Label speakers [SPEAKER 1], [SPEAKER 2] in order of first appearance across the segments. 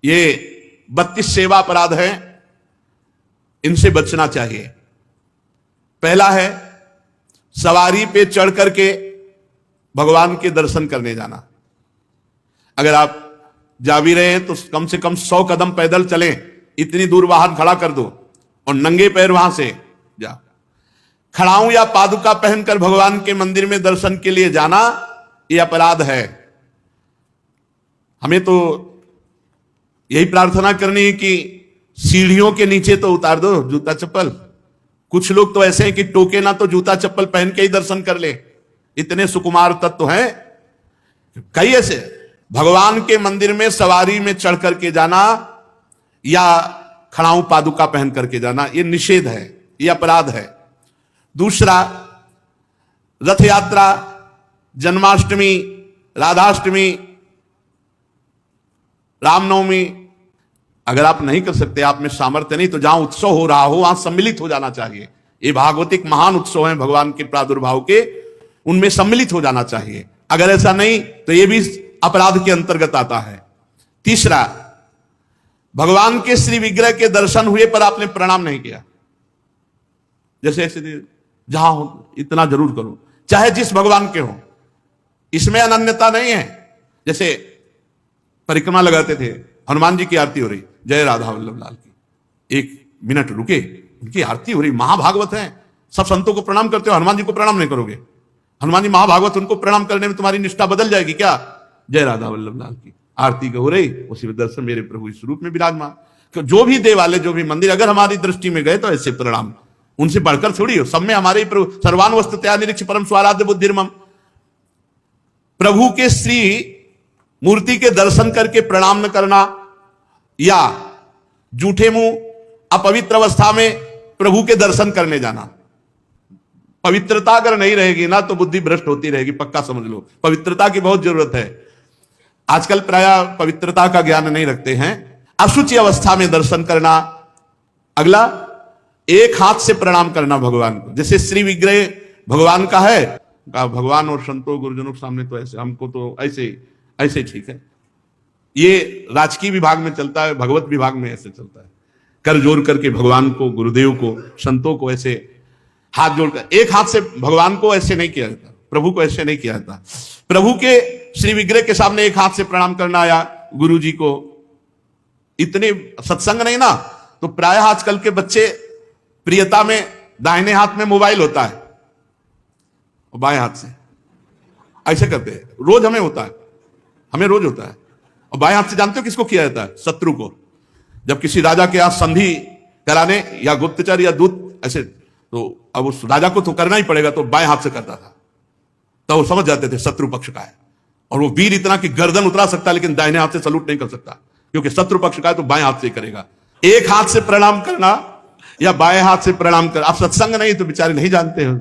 [SPEAKER 1] ये 32 सेवा अपराध हैं, इनसे बचना चाहिए। पहला है सवारी पे चढ़ करके भगवान के दर्शन करने जाना। अगर आप जा भी रहे हैं तो कम से कम 100 कदम पैदल चलें, इतनी दूर वाहन खड़ा कर दो और नंगे पैर वहां से जा। खड़ाऊं या पादुका पहनकर भगवान के मंदिर में दर्शन के लिए जाना यह अपराध है। हमें तो यही प्रार्थना करनी है कि सीढ़ियों के नीचे तो उतार दो जूता चप्पल। कुछ लोग तो ऐसे हैं कि टोके ना तो जूता चप्पल पहन के ही दर्शन कर ले, इतने सुकुमार तत्व हैं। कई ऐसे भगवान के मंदिर में सवारी में चढ़ करके जाना या खड़ाऊं पादुका पहन करके जाना, यह निषेध है, यह अपराध है। दूसरा, रथ यात्रा, जन्माष्टमी, राधाष्टमी, रामनवमी, अगर आप नहीं कर सकते, आप में सामर्थ्य नहीं, तो जहां उत्सव हो रहा हो वहां सम्मिलित हो जाना चाहिए। ये भागवतिक महान उत्सव हैं भगवान के प्रादुर्भाव के, उनमें सम्मिलित हो जाना चाहिए। अगर ऐसा नहीं तो यह भी अपराध के अंतर्गत आता है। तीसरा, भगवान के श्री विग्रह के दर्शन हुए पर आपने प्रणाम नहीं किया। जैसे ऐसे जहां हो इतना जरूर करो, चाहे जिस भगवान के हो, इसमें अनन्यता नहीं है। जैसे परिक्रमा लगाते थे, हनुमान जी की आरती हो रही, जय राधा वल्लभ लाल की, 1 मिनट रुके, उनकी आरती हो रही, महाभागवत है, सब संतों को प्रणाम करते हो, हनुमान जी को प्रणाम नहीं करोगे? हनुमान जी महाभागवत, उनको प्रणाम करने में तुम्हारी निष्ठा बदल जाएगी क्या? जय राधा वल्लभ लाल की आरती हो रही, उसी में दर्शन मेरे प्रभु इस रूप में विराजमान। जो भी देवालय, जो भी मंदिर, अगर हमारी दृष्टि में गए तो ऐसे प्रणाम, उनसे बढ़कर थोड़ी हो। सब में हमारे प्रभु सर्वान वस्तुतया निरीक्ष परम स्वाराध्य बुद्धिर्मम। प्रभु के श्री मूर्ति के दर्शन करके प्रणाम न करना या जूठे मुंह अपवित्र अवस्था में प्रभु के दर्शन करने जाना। पवित्रता अगर नहीं रहेगी ना तो बुद्धि भ्रष्ट होती रहेगी, पक्का समझ लो। पवित्रता की बहुत जरूरत है। आजकल प्राय पवित्रता का ज्ञान नहीं रखते हैं। अशुचि अवस्था में दर्शन करना। अगला, एक हाथ से प्रणाम करना भगवान को। जैसे श्री विग्रह भगवान का है, भगवान और संतों गुरुजनों के सामने तो ऐसे, हमको तो ऐसे ऐसे ठीक है। ये राजकीय विभाग में चलता है, भगवत विभाग में ऐसे चलता है। कर जोड़ करके भगवान को, गुरुदेव को, संतों को ऐसे हाथ जोड़कर, एक हाथ से भगवान को ऐसे नहीं किया जाता, प्रभु को ऐसे नहीं किया जाता। प्रभु के श्री विग्रह के सामने एक हाथ से प्रणाम करना या गुरु जी को, इतने सत्संग नहीं ना तो प्राय आजकल के बच्चे प्रियता में दाहिने हाथ में मोबाइल होता है और बाएं हाथ से ऐसे करते हैं। रोज हमें होता है, हमें रोज होता है। और बाएं हाथ से जानते हो किसको किया जाता है? शत्रु को। जब किसी राजा के यहाँ संधि कराने या गुप्तचर या दूत ऐसे, तो अब उस राजा को तो करना ही पड़ेगा, तो बाएं हाथ से करता था। तो वो समझ जाते थे शत्रु पक्ष का है, और वो वीर इतना कि गर्दन उतरा सकता है लेकिन दाहिने हाथ से सलूट नहीं कर सकता, क्योंकि शत्रु पक्ष का है तो बाएं हाथ से ही करेगा। एक हाथ से प्रणाम करना या बाएं हाथ से प्रणाम कर। आप सत्संग नहीं तो बेचारे नहीं जानते हो।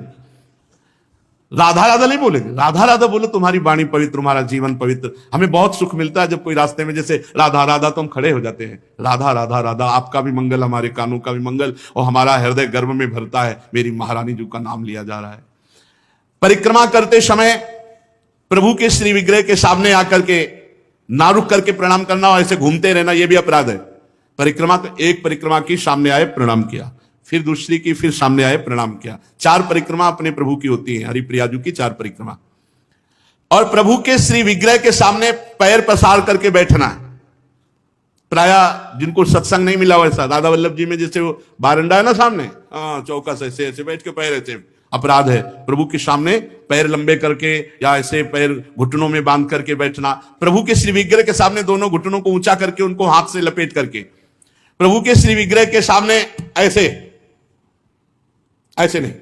[SPEAKER 1] राधा राधा नहीं बोलेंगे, राधा राधा बोलो, तुम्हारी वाणी पवित्र, तुम्हारा जीवन पवित्र। हमें बहुत सुख मिलता है जब कोई रास्ते में जैसे राधा राधा तो हम खड़े हो जाते हैं। राधा राधा राधा, आपका भी मंगल, हमारे कानों का भी मंगल, और हमारा हृदय गर्व में भरता है, मेरी महारानी जी का नाम लिया जा रहा है। परिक्रमा करते समय प्रभु के श्री विग्रह के सामने आकर के ना रुक करके प्रणाम करना और ऐसे घूमते रहना, यह भी अपराध है। परिक्रमा तो एक परिक्रमा की, सामने आए प्रणाम किया, फिर दूसरी की, फिर सामने आए प्रणाम किया। 4 परिक्रमा अपने प्रभु की होती है, हरिप्रियाजू की 4 परिक्रमा। और प्रभु के श्री विग्रह के सामने पैर पसार करके बैठना है। प्राय जिनको सत्संग नहीं मिला वैसा, राधा वल्लभ जी में जैसे वो बारंडा है ना सामने, चौकस ऐसे ऐसे बैठ के पैर ऐसे, अपराध है। प्रभु के सामने पैर लंबे करके या ऐसे पैर घुटनों में बांध करके बैठना। प्रभु के श्री विग्रह के सामने दोनों घुटनों को ऊंचा करके, उनको हाथ से लपेट करके, प्रभु के श्री विग्रह के सामने ऐसे ऐसे नहीं,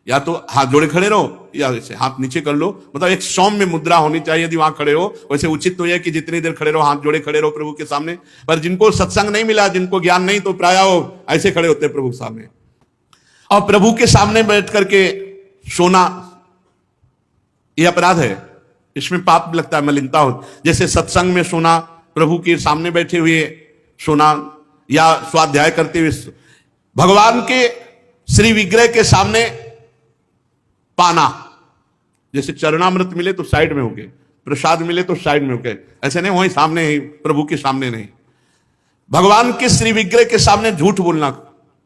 [SPEAKER 1] या तो हाथ जोड़े खड़े रहो या ऐसे हाथ नीचे कर लो। मतलब एक सौम्य मुद्रा होनी चाहिए। यदि वहां खड़े हो, वैसे उचित तो यह कि जितनी देर खड़े रहो, हाथ जोड़े खड़े रहो प्रभु के सामने। पर जिनको सत्संग नहीं मिला, जिनको ज्ञान नहीं, तो प्राय वो ऐसे खड़े होते हैं प्रभु के सामने। और प्रभु के सामने बैठ करके सोना, यह अपराध है, इसमें पाप लगता है, मलिनता हो। जैसे सत्संग में सोना, प्रभु के सामने बैठे हुए सोना, या स्वाध्याय करते हुए, भगवान के श्री विग्रह के सामने पाना। जैसे चरणामृत मिले तो साइड में होके, प्रसाद मिले तो साइड में होके, ऐसे नहीं वहीं सामने ही, प्रभु के सामने नहीं। भगवान के श्री विग्रह के सामने झूठ बोलना,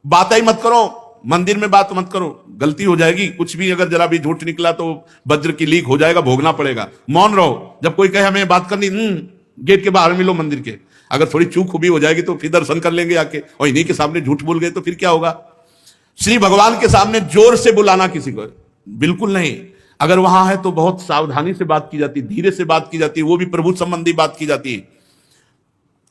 [SPEAKER 1] बात ही मत करो, मंदिर में बात मत करो, गलती हो जाएगी। कुछ भी अगर जरा भी झूठ निकला तो वज्र की लीक हो जाएगा, भोगना पड़ेगा। मौन रहो। जब कोई कहे हमें बात करनी, गेट के बाहर मिलो मंदिर के। अगर थोड़ी चूक भी हो जाएगी तो फिर दर्शन कर लेंगे आके, और इन्हीं के सामने झूठ बोल गए तो फिर क्या होगा। श्री भगवान के सामने जोर से बुलाना किसी को बिल्कुल नहीं। अगर वहां है तो बहुत सावधानी से बात की जाती, धीरे से बात की जाती, वो भी प्रभु संबंधी बात की जाती।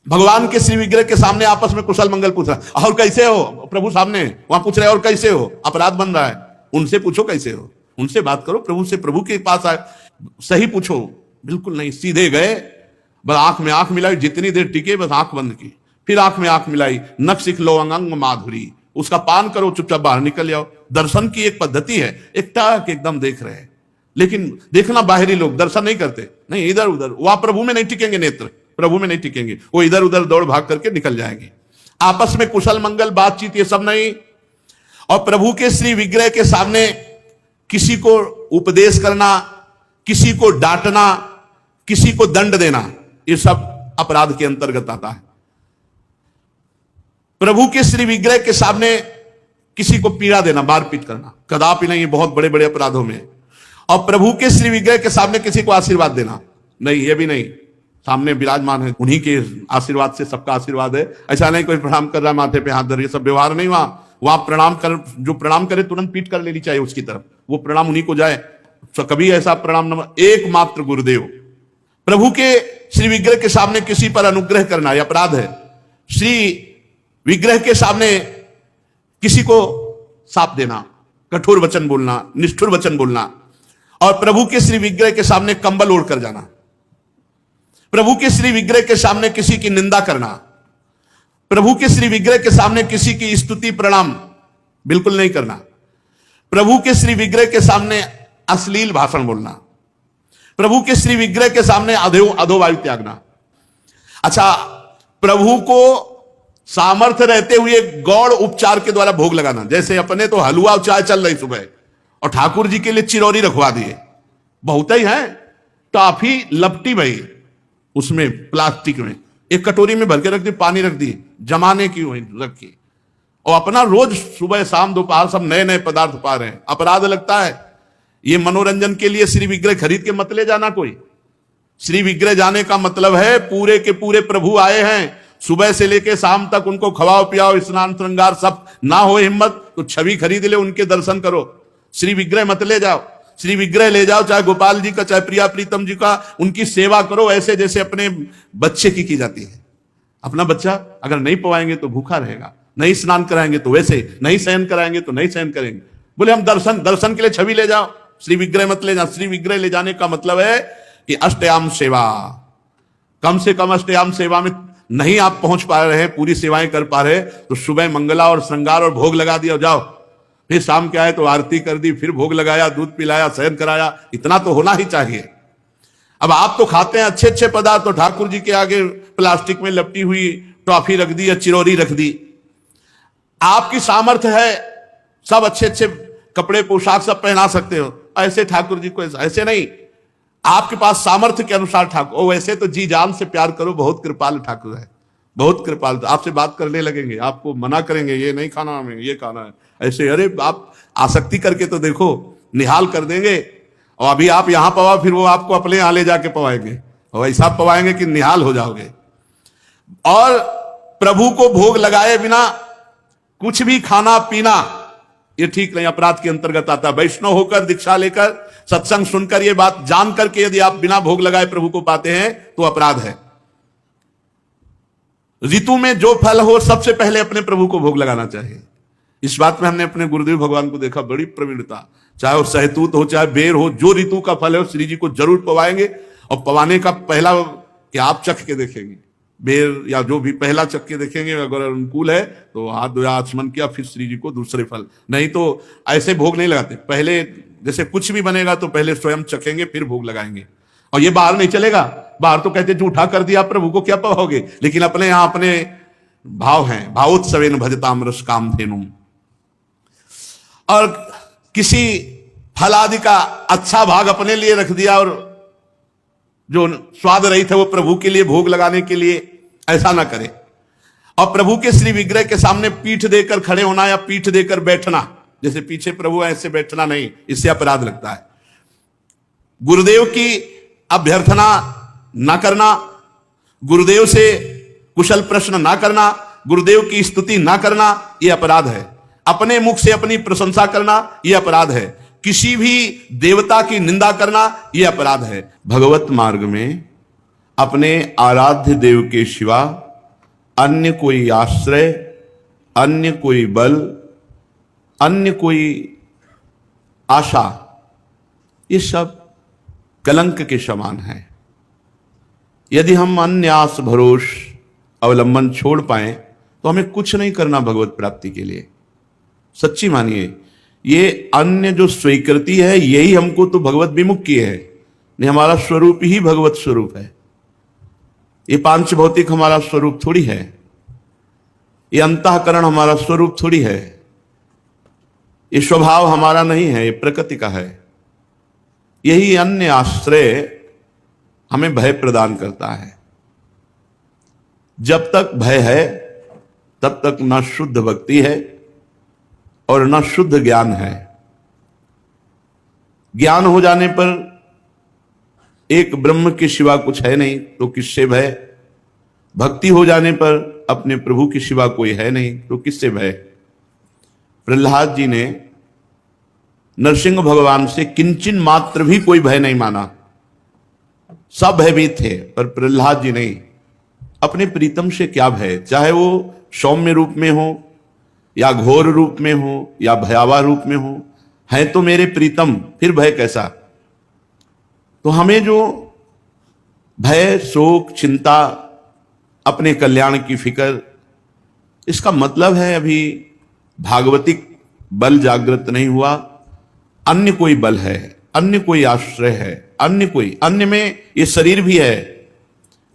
[SPEAKER 1] भगवान के श्री विग्रह के सामने आपस में कुशल मंगल पूछ रहा, और कैसे हो, प्रभु सामने वहां पूछ रहे और कैसे हो, अपराध बन रहा है। उनसे पूछो कैसे हो, उनसे बात करो प्रभु से, प्रभु के पास आए सही पूछो। बिल्कुल नहीं, सीधे गए, बस आंख में आंख मिलाई, जितनी देर टिके बस आंख बंद की, फिर आंख में आंख मिलाई, नख सिख लो अंग माधुरी, उसका पान करो, चुपचाप बाहर निकल जाओ। दर्शन की एक पद्धति है, एक टाक एकदम देख रहे हैं, लेकिन देखना बाहरी लोग दर्शन नहीं करते, नहीं इधर उधर, वहां प्रभु में नहीं टिकेंगे, नेत्र प्रभु में नहीं टिकेंगे, वो इधर उधर दौड़ भाग करके निकल जाएंगे। आपस में कुशल मंगल बातचीत ये सब नहीं। और प्रभु के श्री विग्रह के सामने किसी को उपदेश करना, किसी को डांटना, किसी को दंड देना, ये सब अपराध के अंतर्गत आता है। प्रभु के श्री विग्रह के सामने किसी को पीड़ा देना, मारपीट करना, कदापि नहीं, बहुत बड़े बड़े अपराधों में। और प्रभु के श्री विग्रह के सामने किसी को आशीर्वाद देना, नहीं, ये भी नहीं। सामने विराजमान है, उन्हीं के आशीर्वाद से सबका आशीर्वाद है। ऐसा नहीं कोई प्रणाम कर रहा है माथे पे हाथ धर, ये सब व्यवहार नहीं। वहां प्रणाम कर, जो प्रणाम करे तुरंत पीठ कर लेनी चाहिए उसकी तरफ, वो प्रणाम उन्हीं को जाए। तो कभी ऐसा प्रणाम न, एकमात्र गुरुदेव। प्रभु के श्री विग्रह के सामने किसी पर अनुग्रह करना यह अपराध है। श्री विग्रह के सामने किसी को साप देना, कठोर वचन बोलना, निष्ठुर वचन बोलना, और प्रभु के श्री विग्रह के सामने कंबल ओढ़ कर जाना, प्रभु के श्री विग्रह के सामने किसी की निंदा करना, प्रभु के श्री विग्रह के सामने किसी की स्तुति प्रणाम बिल्कुल नहीं करना, प्रभु के श्री विग्रह के सामने अश्लील भाषण बोलना, प्रभु के श्री विग्रह के सामने अधोवायु त्यागना। अच्छा, प्रभु को सामर्थ्य रहते हुए गौड़ उपचार के द्वारा भोग लगाना, जैसे अपने तो हलवा और चाय चल रही सुबह, और ठाकुर जी के लिए चिरौरी रखवा दिए, बहुत ही है, टॉफी लपटी भाई उसमें प्लास्टिक में, एक कटोरी में भर के रख दी, पानी रख दी, जमाने की वही रखी, और अपना रोज सुबह शाम दोपहर सब नए नए पदार्थ पा रहे हैं। अपराध लगता है। ये मनोरंजन के लिए श्री विग्रह खरीद के मत ले जाना कोई। श्री विग्रह जाने का मतलब है पूरे के पूरे प्रभु आए हैं, सुबह से लेके शाम तक उनको खवाओ पियाओ, स्नान श्रृंगार सब, ना हो हिम्मत तो छवि खरीद ले, उनके दर्शन करो। श्री विग्रह मत ले जाओ। श्री विग्रह ले जाओ, चाहे गोपाल जी का, चाहे प्रिया प्रीतम जी का, उनकी सेवा करो ऐसे जैसे अपने बच्चे की जाती है। अपना बच्चा अगर नहीं पवाएंगे तो भूखा रहेगा, नहीं स्नान कराएंगे तो वैसे, नहीं शयन कराएंगे तो नहीं शयन करेंगे। बोले हम दर्शन के लिए छवि ले जाओ, श्री विग्रह मत ले जाओ। श्री विग्रह ले जाने का मतलब है कि अष्टयाम सेवा, कम से कम अष्टयाम सेवा में नहीं आप पहुंच पा रहे हैं, पूरी सेवाएं कर पा रहे, तो सुबह मंगला और श्रृंगार और भोग लगा दिया, जाओ। फिर शाम के आए तो आरती कर दी, फिर भोग लगाया, दूध पिलाया, शयन कराया, इतना तो होना ही चाहिए। अब आप तो खाते हैं अच्छे अच्छे पदार्थ, तो ठाकुर जी के आगे प्लास्टिक में लपटी हुई टॉफी रख दी या चिरौरी रख दी। आपकी सामर्थ्य है, सब अच्छे अच्छे कपड़े पोशाक सब पहना सकते हो, ऐसे ठाकुर जी को ऐसे नहीं। आपके पास सामर्थ्य के अनुसार ठाकुर, ओ वैसे तो जी जान से प्यार करो, बहुत कृपाल ठाकुर है, बहुत कृपाल। आपसे बात करने लगेंगे, आपको मना करेंगे, ये नहीं खाना हमें, ये खाना है, ऐसे। अरे आप आसक्ति करके तो देखो, निहाल कर देंगे। और अभी आप यहां पवा, फिर वो आपको अपने यहां ले जाके पवाएंगे, और ऐसा पवाएंगे कि निहाल हो जाओगे। और प्रभु को भोग लगाए बिना कुछ भी खाना पीना ये ठीक नहीं, अपराध के अंतर्गत आता है। वैष्णव होकर, दीक्षा लेकर, सत्संग सुनकर, ये बात जान करके यदि आप बिना भोग लगाए प्रभु को पाते हैं तो अपराध है। ऋतु में जो फल हो सबसे पहले अपने प्रभु को भोग लगाना चाहिए। इस बात में हमने अपने गुरुदेव भगवान को देखा, बड़ी प्रवीणता। चाहे वो सहतूत हो, चाहे बेर हो, जो ऋतु का फल है वो श्री जी को जरूर पवाएंगे। और पवाने का पहला कि आप चख के देखेंगे, बेर या जो भी पहला चख के देखेंगे, अगर अनुकूल है तो हाथ धोया, आचमन किया, फिर श्री जी को दूसरे फल। नहीं तो ऐसे भोग नहीं लगाते, पहले जैसे कुछ भी बनेगा तो पहले स्वयं चखेंगे फिर भोग लगाएंगे। और ये बाहर नहीं चलेगा, बाहर तो कहते जूठा कर दिया प्रभु को क्या पवाओगे, लेकिन अपने यहां अपने भाव हैं, भावोत्सवेन भजताम रस कामधेनुम। और किसी फल आदि का अच्छा भाग अपने लिए रख दिया और जो स्वाद रहित है वो प्रभु के लिए भोग लगाने के लिए, ऐसा ना करे। और प्रभु के श्री विग्रह के सामने पीठ देकर खड़े होना या पीठ देकर बैठना, जैसे पीछे प्रभु है ऐसे बैठना नहीं, इससे अपराध लगता है। गुरुदेव की अभ्यर्थना ना करना, गुरुदेव से कुशल प्रश्न ना करना, गुरुदेव की स्तुति ना करना, यह अपराध है। अपने मुख से अपनी प्रशंसा करना यह अपराध है। किसी भी देवता की निंदा करना यह अपराध है। भगवत मार्ग में अपने आराध्य देव के सिवा अन्य कोई आश्रय, अन्य कोई बल, अन्य कोई आशा, ये सब कलंक के समान है। यदि हम अन्य आस भरोस अवलंबन छोड़ पाए तो हमें कुछ नहीं करना भगवत प्राप्ति के लिए। सच्ची मानिए, ये अन्य जो स्वीकृति है यही हमको तो भगवत विमुख की है। नहीं, हमारा स्वरूप ही भगवत स्वरूप है। ये पांच भौतिक हमारा स्वरूप थोड़ी है, ये अंतःकरण हमारा स्वरूप थोड़ी है, ये स्वभाव हमारा नहीं है, ये प्रकृति का है। यही अन्य आश्रय हमें भय प्रदान करता है। जब तक भय है तब तक न शुद्ध भक्ति है और न शुद्ध ज्ञान है। ज्ञान हो जाने पर एक ब्रह्म के सिवा कुछ है नहीं तो किससे भय। भक्ति हो जाने पर अपने प्रभु के सिवा कोई है नहीं तो किससे भय। प्रहलाद जी ने नरसिंह भगवान से किंचन मात्र भी कोई भय नहीं माना। सब भयभीत थे, पर प्रहलाद जी नहीं। अपने प्रीतम से क्या भय, चाहे वो सौम्य रूप में हो या घोर रूप में हो या भयावह रूप में हो, है तो मेरे प्रीतम, फिर भय कैसा। तो हमें जो भय, शोक, चिंता, अपने कल्याण की फिक्र, इसका मतलब है अभी भागवतिक बल जागृत नहीं हुआ। अन्य कोई बल है, अन्य कोई आश्रय है, अन्य कोई, अन्य में ये शरीर भी है,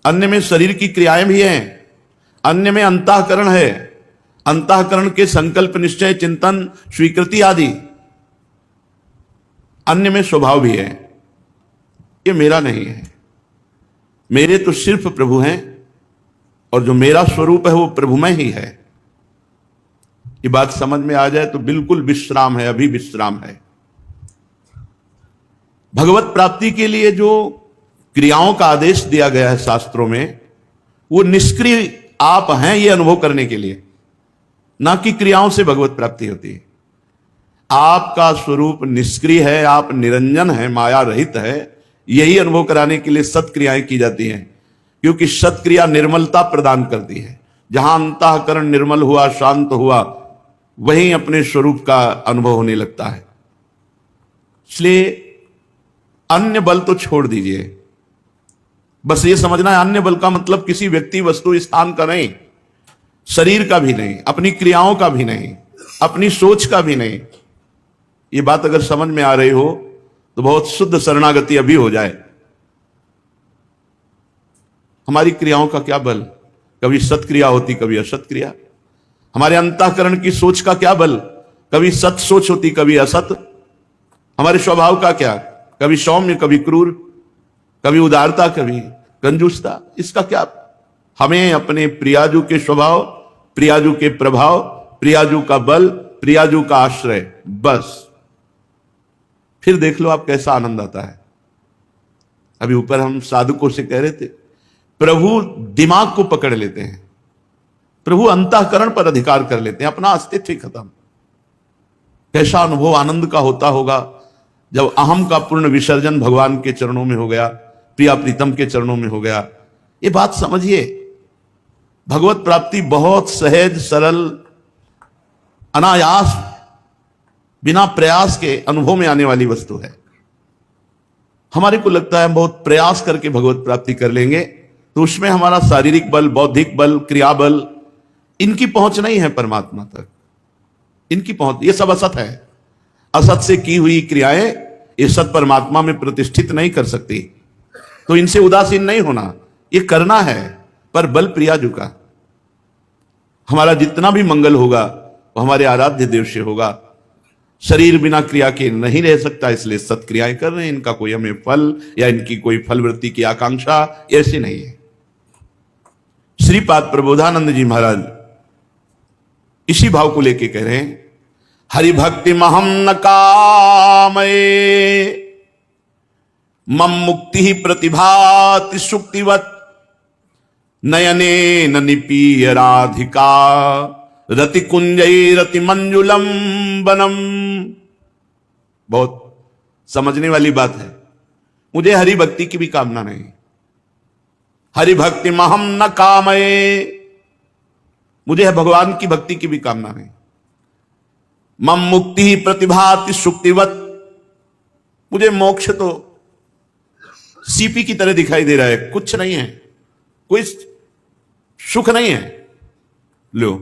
[SPEAKER 1] अन्य में शरीर की क्रियाएं भी हैं, अन्य में अंतःकरण है, अंतःकरण के संकल्प, निश्चय, चिंतन, स्वीकृति आदि, अन्य में स्वभाव भी है। ये मेरा नहीं है, मेरे तो सिर्फ प्रभु हैं और जो मेरा स्वरूप है वो प्रभुमय ही है। ये बात समझ में आ जाए तो बिल्कुल विश्राम है, अभी विश्राम है। भगवत प्राप्ति के लिए जो क्रियाओं का आदेश दिया गया है शास्त्रों में, वो निष्क्रिय आप हैं ये अनुभव करने के लिए, ना कि क्रियाओं से भगवत प्राप्ति होती है। आपका स्वरूप निष्क्रिय है, आप निरंजन है, माया रहित है, यही अनुभव कराने के लिए सत्क्रियाएं की जाती हैं। क्योंकि सत्क्रिया निर्मलता प्रदान करती है। जहां अंतःकरण निर्मल हुआ, शांत हुआ, वहीं अपने स्वरूप का अनुभव होने लगता है। इसलिए अन्य बल तो छोड़ दीजिए। बस ये समझना है, अन्य बल का मतलब किसी व्यक्ति, वस्तु, स्थान का नहीं, शरीर का भी नहीं, अपनी क्रियाओं का भी नहीं, अपनी सोच का भी नहीं। ये बात अगर समझ में आ रही हो तो बहुत शुद्ध शरणागति अभी हो जाए। हमारी क्रियाओं का क्या बल, कभी सत्क्रिया होती, कभी असत क्रिया। हमारे अंतःकरण की सोच का क्या बल, कभी सत सोच होती, कभी असत। हमारे स्वभाव का क्या, कभी सौम्य, कभी क्रूर, कभी उदारता, कभी कंजूसता। इसका क्या। हमें अपने प्रियाजू के स्वभाव, प्रियाजू के प्रभाव, प्रियाजू का बल, प्रियाजू का आश्रय, बस। फिर देख लो आप कैसा आनंद आता है। अभी ऊपर हम साधुकों से कह रहे थे, प्रभु दिमाग को पकड़ लेते हैं, प्रभु अंतःकरण पर अधिकार कर लेते हैं, अपना अस्तित्व ही खत्म। कैसा अनुभव आनंद का होता होगा जब अहम का पूर्ण विसर्जन भगवान के चरणों में हो गया, प्रिया प्रीतम के चरणों में हो गया। ये बात समझिए, भगवत प्राप्ति बहुत सहज, सरल, अनायास, बिना प्रयास के अनुभव में आने वाली वस्तु है। हमारे को लगता है हम बहुत प्रयास करके भगवत प्राप्ति कर लेंगे तो उसमें हमारा शारीरिक बल, बौद्धिक बल, क्रिया बल, इनकी पहुंच नहीं है परमात्मा तक। इनकी पहुंच, ये सब असत है। असत से की हुई क्रियाएं ये सत परमात्मा में प्रतिष्ठित नहीं कर सकती। तो इनसे उदासीन नहीं होना, ये करना है, पर बल प्रियाजू का। हमारा जितना भी मंगल होगा वो हमारे आराध्य देव से होगा। शरीर बिना क्रिया के नहीं रह सकता, इसलिए सत्क्रियाएं कर रहे हैं। इनका कोई हमें फल या इनकी कोई फलवृत्ति की आकांक्षा ऐसी नहीं है। श्रीपाद प्रबोधानंद जी महाराज इसी भाव को लेके कह रहे हैं, हरि भक्ति महम न कामये मम मुक्ति ही प्रतिभाति सुक्तिवत नयने न निपीय राधिका रति कुंजई रति मंजुलम बनम। बहुत समझने वाली बात है। मुझे हरि भक्ति की भी कामना नहीं, हरि भक्ति महम न कामये, मुझे भगवान की भक्ति की भी कामना नहीं। मम मुक्ति ही प्रतिभाति सुक्तिवत, मुझे मोक्ष तो सीपी की तरह दिखाई दे रहा है, कुछ नहीं है, कोई सुख नहीं है। लो